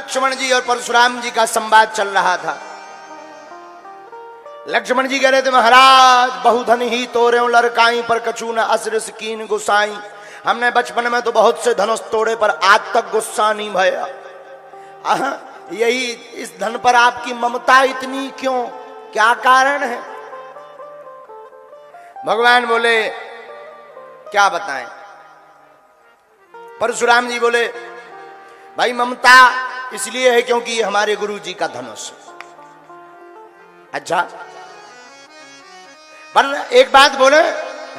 लक्ष्मण जी और परशुराम जी का संवाद चल रहा था। लक्ष्मण जी कह रहे थे, महाराज बहुधन ही तोड़े लड़काई पर कछु न असरस कीन गुस्साई। हमने बचपन में तो बहुत से धनुष तोड़े पर आज तक गुस्सा नहीं भया। यही इस धन पर आपकी ममता इतनी क्यों, क्या कारण है? भगवान बोले क्या बताएं। परशुराम जी बोले भाई ममता इसलिए है क्योंकि ये हमारे गुरु जी का धनुष। अच्छा, पर एक बात बोले,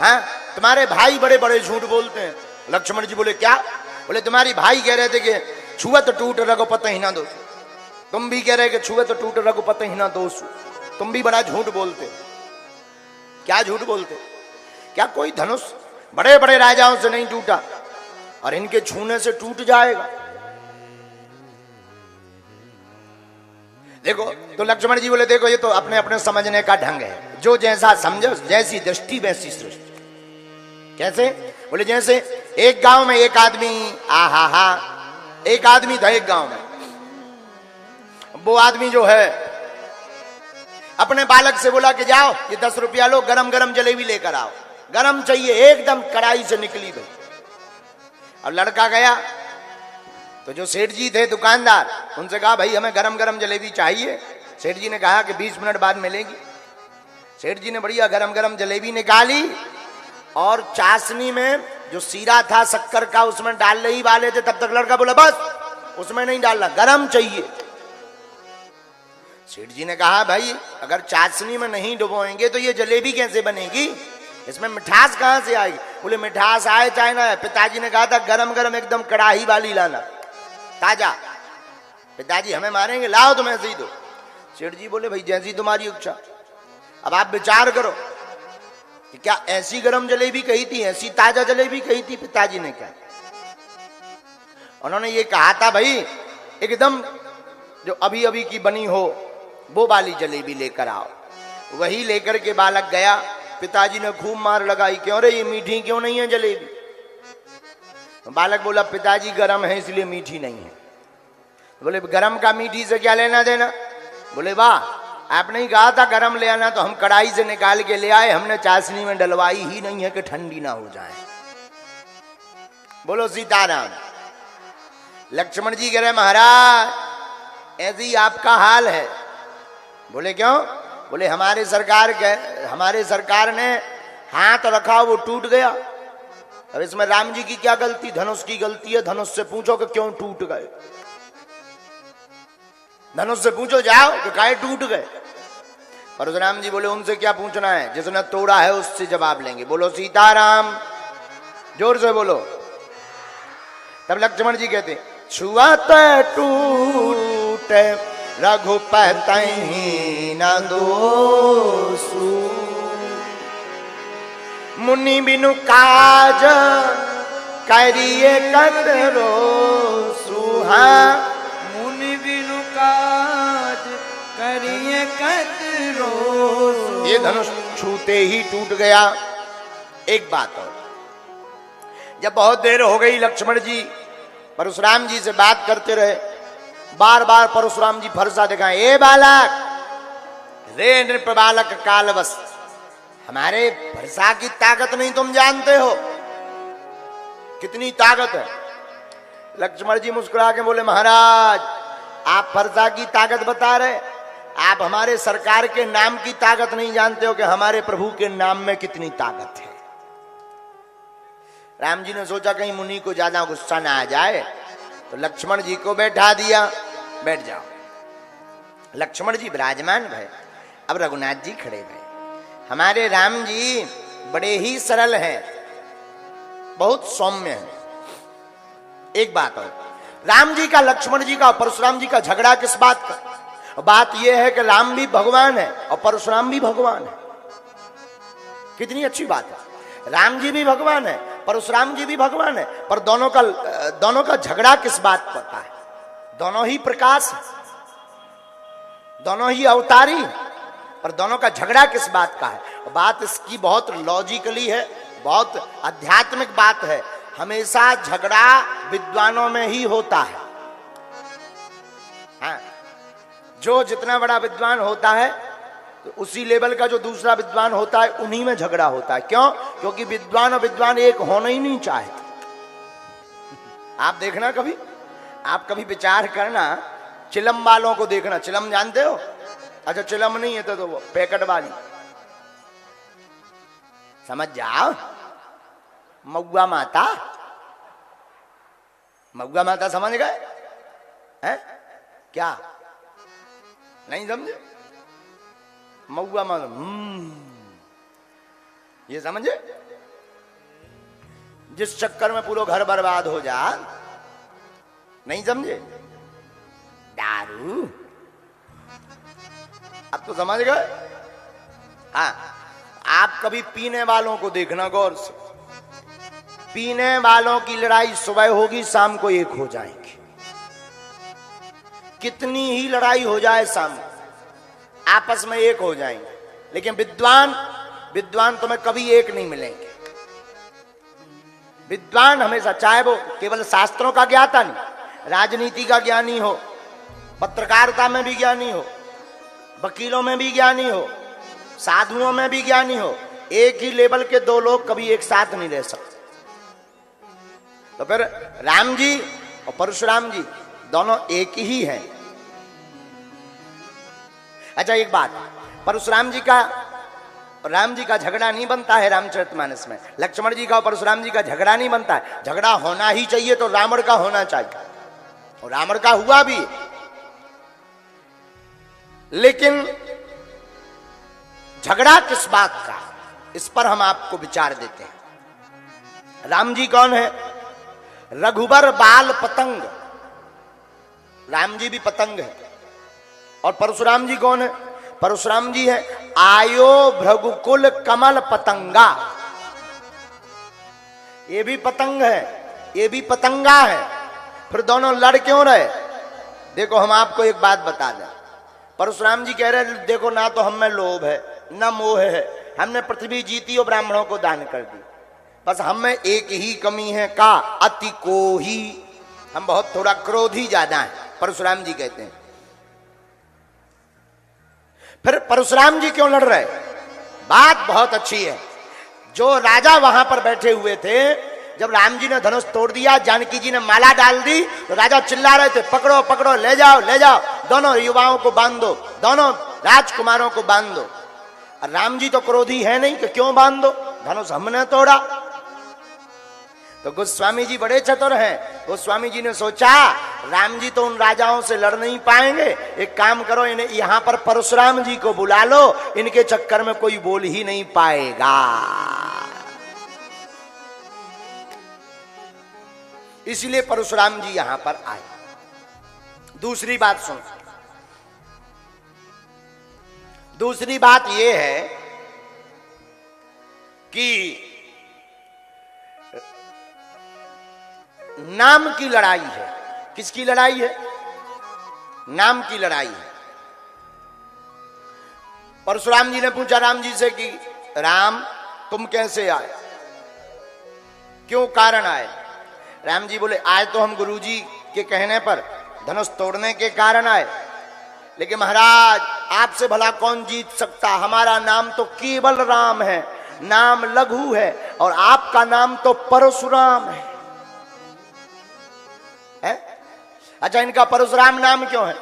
हाँ तुम्हारे भाई बड़े बड़े झूठ बोलते हैं। लक्ष्मण जी बोले क्या? बोले तुम्हारी भाई कह रहे थे कि छुआ तो टूट रघुपति ही ना दोष। तुम भी कह रहे कि छुआ तो टूट रघुपति ही ना दोष। तुम भी बड़ा झूठ बोलते। क्या झूठ बोलते? क्या कोई धनुष बड़े बड़े राजाओं से नहीं टूटा और इनके छूने से टूट जाएगा? देखो तो लक्ष्मण जी बोले देखो ये तो अपने अपने समझने का ढंग है, जो जैसा समझो, जैसी दृष्टि वैसी सृष्टि। कैसे? बोले जैसे एक गांव में एक आदमी, एक आदमी था एक गांव में। वो आदमी जो है अपने बालक से बोला कि जाओ ये 10 रुपया लो, गरम गरम जलेबी लेकर आओ। गरम चाहिए, एकदम कढ़ाई से निकली भाई। अब लड़का गया तो जो सेठ जी थे दुकानदार, उनसे कहा भाई हमें गरम गरम जलेबी चाहिए। सेठ जी ने कहा कि 20 मिनट बाद मिलेगी। सेठ जी ने बढ़िया गरम गरम जलेबी निकाली और चाशनी में जो सीरा था शक्कर का उसमें डालने ही वाले थे, तब तक लड़का बोला बस उसमें नहीं डालना, गरम चाहिए। सेठ जी ने कहा भाई अगर चाशनी में नहीं डुबोएंगे तो ये जलेबी कैसे बनेगी, इसमें मिठास कहां से आएगी? बोले मिठास आए चाहे ना। पिताजी ने कहा था गरम गरम एकदम कड़ाही वाली लाना, ताजा। पिताजी हमें मारेंगे, लाओ तुम ऐसे ही दो। सेठ जी बोले भाई जैसी तुम्हारी इच्छा। अब आप विचार करो कि क्या ऐसी गरम जलेबी कही थी, ऐसी ताजा जलेबी कही थी? पिताजी ने क्या उन्होंने ये कहा था भाई एकदम जो अभी अभी की बनी हो वो वाली जलेबी लेकर आओ। वही लेकर के बालक गया। पिताजी ने खूब मार लगाई, क्यों रे ये मीठी क्यों नहीं है जलेबी? बालक बोला पिताजी गरम है इसलिए मीठी नहीं है। बोले गरम का मीठी से क्या लेना देना? बोले वाह आपने ही कहा था गरम ले आना, तो हम कढ़ाई से निकाल के ले आए, हमने चाशनी में डलवाई ही नहीं है कि ठंडी ना हो जाए। बोलो सीताराम। लक्ष्मण जी कह रहे महाराज ऐसे ही आपका हाल है। बोले क्यों? बोले हमारे सरकार ने हाथ रखा वो टूट गया। अब इसमें राम जी की क्या गलती? धनुष की गलती है। धनुष से पूछो कि क्यों टूट गए। धनुष से पूछो जाओ कि काहे टूट गए। परशुराम जी बोले उनसे क्या पूछना है, जिसने तोड़ा है उससे जवाब लेंगे। बोलो सीताराम, जोर से बोलो। तब लक्ष्मण जी कहते छुआ तो टूटे रघुपति न दोषु, मुनि बिनु काज करिए कतरो सुहा। मुनि बिनु काज करिए कतरो। ये धनुष छूते ही टूट गया। एक बात और, जब बहुत देर हो गई लक्ष्मण जी परशुराम जी से बात करते रहे। बार बार परशुराम जी फरसा दिखाए, ए बालक रे नृप बालक कालवश, हमारे फरसा की ताकत नहीं तुम जानते हो, कितनी ताकत है। लक्ष्मण जी मुस्कुरा के बोले महाराज आप फरसा की ताकत बता रहे, आप हमारे सरकार के नाम की ताकत नहीं जानते हो कि हमारे प्रभु के नाम में कितनी ताकत है। राम जी ने सोचा कहीं मुनि को ज्यादा गुस्सा ना आ जाए, तो लक्ष्मण जी को बैठा दिया। बैठ जाओ। लक्ष्मण जी विराजमान भय। अब रघुनाथ जी खड़े भय। हमारे राम जी बड़े ही सरल हैं, बहुत सौम्य हैं। एक बात और, राम जी का लक्ष्मण जी का परशुराम जी का झगड़ा किस बात का? बात यह है कि राम भी भगवान है और परशुराम भी भगवान है। कितनी अच्छी बात है। राम जी भी भगवान है, परशुराम जी भी भगवान है, पर दोनों का झगड़ा किस बात पर है? दोनों ही प्रकाश, दोनों ही अवतारी, पर दोनों का झगड़ा किस बात का है? बात इसकी बहुत लॉजिकली है, बहुत आध्यात्मिक बात है। हमेशा झगड़ा विद्वानों में ही होता है। जो जितना बड़ा विद्वान होता है तो उसी लेवल का जो दूसरा विद्वान होता है उन्हीं में झगड़ा होता है। क्यों? क्योंकि विद्वान और विद्वान एक होना ही नहीं चाहते। आप देखना कभी, आप कभी विचार करना, चिलम वालों को देखना। चिलम जानते हो? अच्छा चिलम नहीं है तो वो पैकेट वाली समझ जाओ, मऊआ माता। मऊआ माता समझ गए हैं? क्या नहीं समझे? मऊआ माता ये समझे? जिस चक्कर में पूरा घर बर्बाद हो जाए, नहीं समझे? दारू। अब तो समझ गए। हाँ, आप कभी पीने वालों को देखना गौर से। पीने वालों की लड़ाई सुबह होगी, शाम को एक हो जाएंगे। कितनी ही लड़ाई हो जाए शाम को, आपस में एक हो जाएंगे। लेकिन विद्वान तुम्हें कभी एक नहीं मिलेंगे। विद्वान हमेशा, चाहे वो केवल शास्त्रों का ज्ञाता नहीं, राजनीति का ज्ञानी हो, पत्रकारिता में भी ज्ञानी हो, वकीलों में भी ज्ञानी हो, साधुओं में भी ज्ञानी हो, एक ही लेवल के दो लोग कभी एक साथ नहीं रह सकते। तो फिर राम जी और परशुराम जी दोनों एक ही हैं। अच्छा एक बात, परशुराम जी का राम जी का झगड़ा नहीं बनता है रामचरितमानस में। लक्ष्मण जी का और परशुराम जी का झगड़ा नहीं बनता है। झगड़ा होना ही चाहिए तो रावण का होना चाहिए, और रावण का हुआ भी। लेकिन झगड़ा किस बात का, इस पर हम आपको विचार देते हैं। राम जी कौन है? रघुबर बाल पतंग। राम जी भी पतंग है। और परशुराम जी कौन है? परशुराम जी है आयो भृगुकुल कमल पतंगा। ये भी पतंग है, ये भी पतंगा है। फिर दोनों लड़ क्यों रहे? देखो हम आपको एक बात बता दें। परशुराम जी कह रहे देखो, ना तो हम में लोभ है ना मोह है, हमने पृथ्वी जीती और ब्राह्मणों को दान कर दी। बस हम में एक ही कमी है, का अति को ही, हम बहुत थोड़ा क्रोधी ज्यादा है, परशुराम जी कहते हैं। फिर परशुराम जी क्यों लड़ रहे? बात बहुत अच्छी है। जो राजा वहां पर बैठे हुए थे, जब राम जी ने धनुष तोड़ दिया, जानकी जी ने माला डाल दी, तो राजा चिल्ला रहे थे पकड़ो पकड़ो, ले जाओ ले जाओ, दोनों युवाओं को बांध दो, दोनों राजकुमारों को बांध दो। और राम जी तो क्रोधी है नहीं कि क्यों बांध दो, धनुष हमने तोड़ा। तो गोस्वामी जी बड़े चतुर हैं। गोस्वामी जी ने सोचा राम जी तो उन राजाओं से लड़ नहीं पाएंगे, एक काम करो, इन्हें यहां पर परशुराम जी को बुला लो, इनके चक्कर में कोई बोल ही नहीं पाएगा। इसलिए परशुराम जी यहां पर आए। दूसरी बात सुन, दूसरी बात यह है कि नाम की लड़ाई है। किसकी लड़ाई है? नाम की लड़ाई है। परशुराम जी ने पूछा राम जी से कि राम तुम कैसे आए, क्यों कारण आए? राम जी बोले आए तो हम गुरुजी के कहने पर धनुष तोड़ने के कारण आए, लेकिन महाराज आपसे भला कौन जीत सकता, हमारा नाम तो केवल राम है, नाम लघु है, और आपका नाम तो परशुराम है। अच्छा इनका परशुराम नाम क्यों है?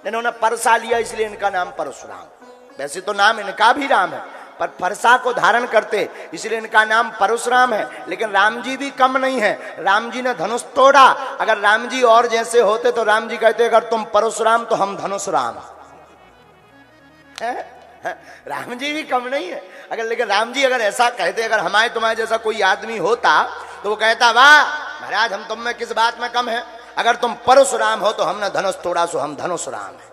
इन्होंने परसा लिया इसलिए इनका नाम परशुराम। वैसे तो नाम इनका भी राम है, पर परसा को धारण करते इसलिए इनका नाम परशुराम है। लेकिन राम जी भी कम नहीं है, राम जी ने धनुष तोड़ा। अगर राम जी और जैसे होते तो राम जी कहते अगर तुम परशुराम तो हम धनुषराम। राम जी भी कम नहीं है। अगर लेकिन राम जी अगर ऐसा कहते, अगर हमारे तुम्हारे जैसा कोई आदमी होता तो वो कहता वाह महाराज हम तुम में किस बात में कम है, अगर तुम परशुराम हो तो हमने धनुष तोड़ा सो हम धनुषराम है।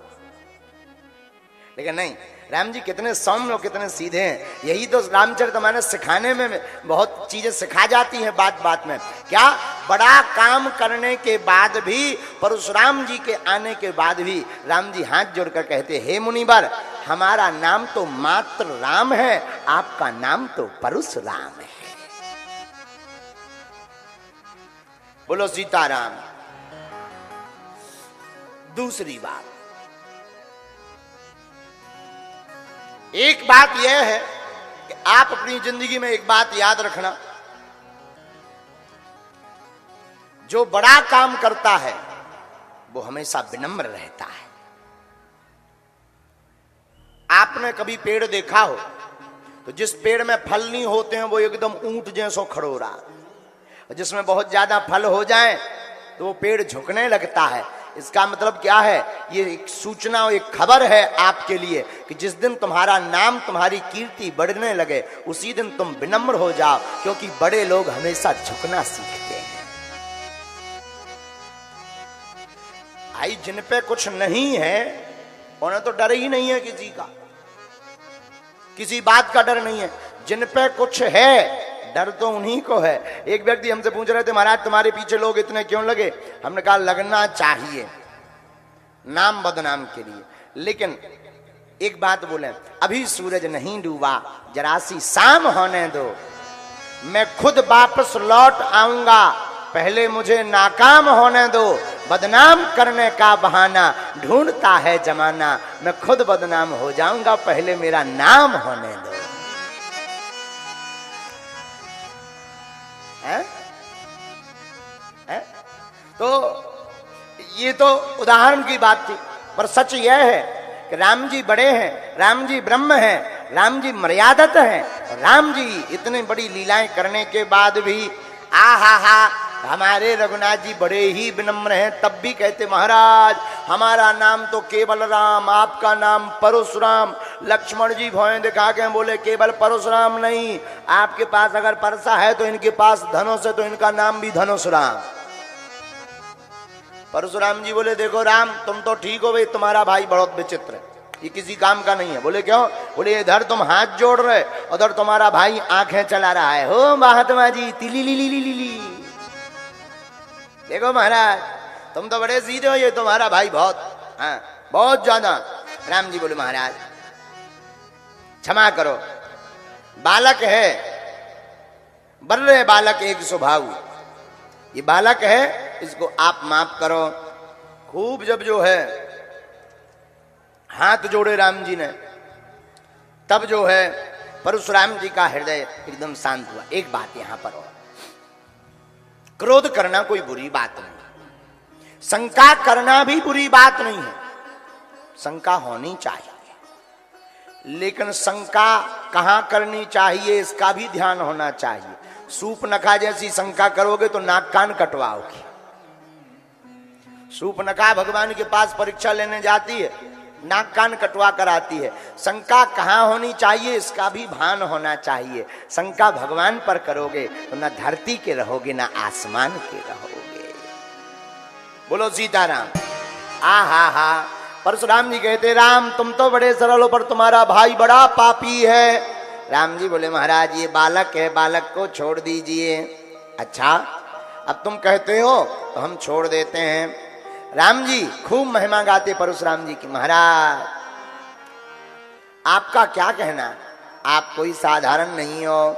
लेकिन नहीं, राम जी कितने सौम्य और कितने सीधे हैं। यही तो रामचरितमानस सिखाने में बहुत चीजें सिखा जाती हैं बात बात में। क्या बड़ा काम करने के बाद भी, परशुराम जी के आने के बाद भी राम जी हाथ जोड़कर कहते हे मुनिवर हमारा नाम तो मात्र राम है, आपका नाम तो परशुराम है। बोलो सीताराम। दूसरी बात, एक बात यह है कि आप अपनी जिंदगी में एक बात याद रखना, जो बड़ा काम करता है वो हमेशा विनम्र रहता है। आपने कभी पेड़ देखा हो तो जिस पेड़ में फल नहीं होते हैं वो एकदम ऊंट जैसो खड़ोरा, और जिसमें बहुत ज्यादा फल हो जाए तो वो पेड़ झुकने लगता है। इसका मतलब क्या है? ये एक सूचना और एक खबर है आपके लिए कि जिस दिन तुम्हारा नाम, तुम्हारी कीर्ति बढ़ने लगे, उसी दिन तुम विनम्र हो जाओ, क्योंकि बड़े लोग हमेशा झुकना सीखते हैं। भाई जिन पे कुछ नहीं है उन्हें तो डर ही नहीं है किसी का, किसी बात का डर नहीं है। जिन पे कुछ है डर तो उन्हीं को है। एक व्यक्ति हमसे पूछ रहे थे, महाराज तुम्हारे पीछे लोग इतने क्यों लगे? हमने कहा लगना चाहिए, नाम बदनाम के लिए। लेकिन एक बात बोले, अभी सूरज नहीं डूबा, जरा सी शाम होने दो, मैं खुद वापस लौट आऊंगा, पहले मुझे नाकाम होने दो। बदनाम करने का बहाना ढूंढता है जमाना, मैं खुद बदनाम हो जाऊंगा, पहले मेरा नाम होने दो। है? है? तो ये तो उदाहरण की बात थी, पर सच यह है कि राम जी बड़े हैं, राम जी ब्रह्म हैं, राम जी मर्यादत हैं। राम जी इतनी बड़ी लीलाएं करने के बाद भी हमारे रघुनाथ जी बड़े ही विनम्र हैं, तब भी कहते महाराज हमारा नाम तो केवल राम, आपका नाम परशुराम। लक्ष्मण जी भौं दिखा के बोले केवल परशुराम नहीं, आपके पास अगर परसा है तो इनके पास धनुष है, तो इनका नाम भी धनुषराम। परशुराम जी बोले देखो राम तुम तो ठीक हो भाई, तुम्हारा भाई बहुत विचित्र है, ये किसी काम का नहीं है। बोले क्यों? बोले इधर तुम हाथ जोड़ रहे, उधर तुम्हारा भाई आंखें चला रहा है। हो महात्मा जी तिली ली ली ली ली ली। देखो महाराज तुम तो बड़े सीधे हो, ये तुम्हारा भाई बहुत बहुत ज्यादा। राम जी बोले महाराज क्षमा करो, बालक है, बर्रे बालक एक स्वभाव, ये बालक है, इसको आप माफ करो। खूब जब जो है हाथ जोड़े राम जी ने, तब जो है परशुराम जी का हृदय एकदम शांत हुआ। एक बात यहां पर हो, क्रोध करना कोई बुरी बात नहीं, शंका करना भी बुरी बात नहीं है, शंका होनी चाहिए, लेकिन शंका कहां करनी चाहिए इसका भी ध्यान होना चाहिए। सूपनखा जैसी शंका करोगे तो नाक कान कटवाओगे। सूपनखा भगवान के पास परीक्षा लेने जाती है, नाक कान कटवा कर आती है। शंका कहाँ होनी चाहिए इसका भी भान होना चाहिए। शंका भगवान पर करोगे तो ना धरती के रहोगे ना आसमान के रहोगे। बोलो सीताराम। हा परशुराम जी कहते राम तुम तो बड़े सरल हो, पर तुम्हारा भाई बड़ा पापी है। राम जी बोले महाराज ये बालक है, बालक को छोड़ दीजिए। अच्छा अब तुम कहते हो तो हम छोड़ देते हैं। राम जी खूब महिमा गाते परशुराम जी की, महाराज आपका क्या कहना, आप कोई साधारण नहीं हो।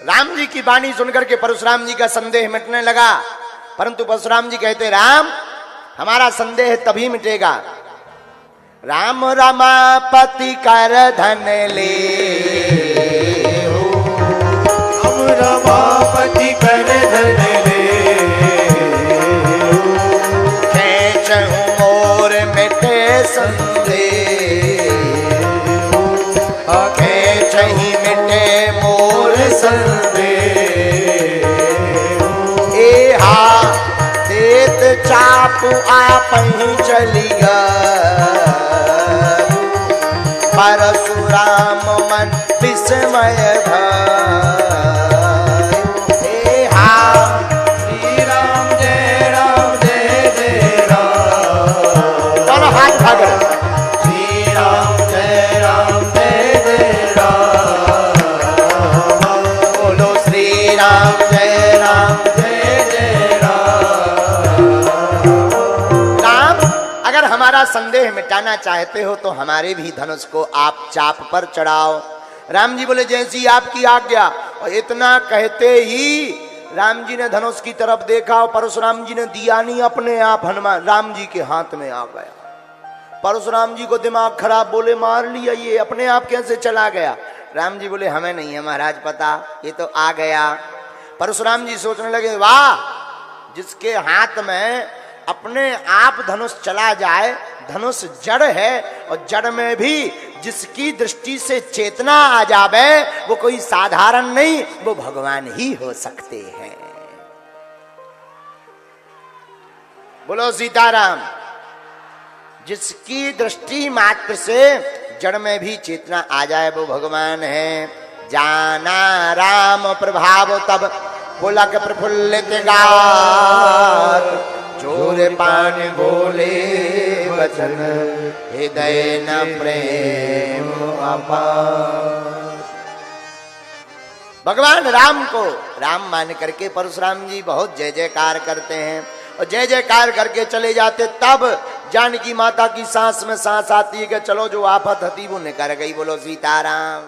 राम जी की वाणी सुनकर के परशुराम जी का संदेह मिटने लगा, परंतु परशुराम जी कहते राम हमारा संदेह तभी मिटेगा, राम रमापति कर धन ले, राम रमापति कर धन ले, खेचहूं और मिटे संदेह, खेचही मिटे मोर संदेह। ए हा देत चाप आप ही चलिगा, परशुराम मन विस्मय भय। हे हा श्री राम जय जय राम। दोनों हाथ भाग रहे। श्री राम जय राम। बोलो श्री राम जय राम। अगर हमारा संदेह मिटाना चाहते हो तो हमारे भी धनुष को आप चाप पर चढ़ाओ। राम जी बोले जैसी आपकी आज्ञा। और इतना कहते ही राम जी ने धनुष की तरफ देखा और परशुराम जी ने दिया नहीं, अपने आप हनुमान राम जी के हाथ में आ गया। परशुराम जी को दिमाग खराब, बोले मार लिया, ये अपने आप कैसे चला गया? राम जी बोले हमें नहीं है महाराज पता, ये तो आ गया। परशुराम जी सोचने लगे, वाह, जिसके हाथ में अपने आप धनुष चला जाए, धनुष जड़ है, और जड़ में भी जिसकी दृष्टि से चेतना आ जावे, वो कोई साधारण नहीं, वो भगवान ही हो सकते हैं। बोलो सीताराम। जिसकी दृष्टि मात्र से जड़ में भी चेतना आ जाए, वो भगवान है। जाना राम प्रभाव तब पुलक प्रफुल्लित गात, जोर पान बोले वचन हृदय न प्रेम अपार। भगवान राम को राम मान करके परशुराम जी बहुत जय जयकार करते हैं, और जय जयकार करके चले जाते। तब जानकी माता की सांस में सांस आती है कि चलो जो आफत थी वो निकर गई। बोलो सीताराम।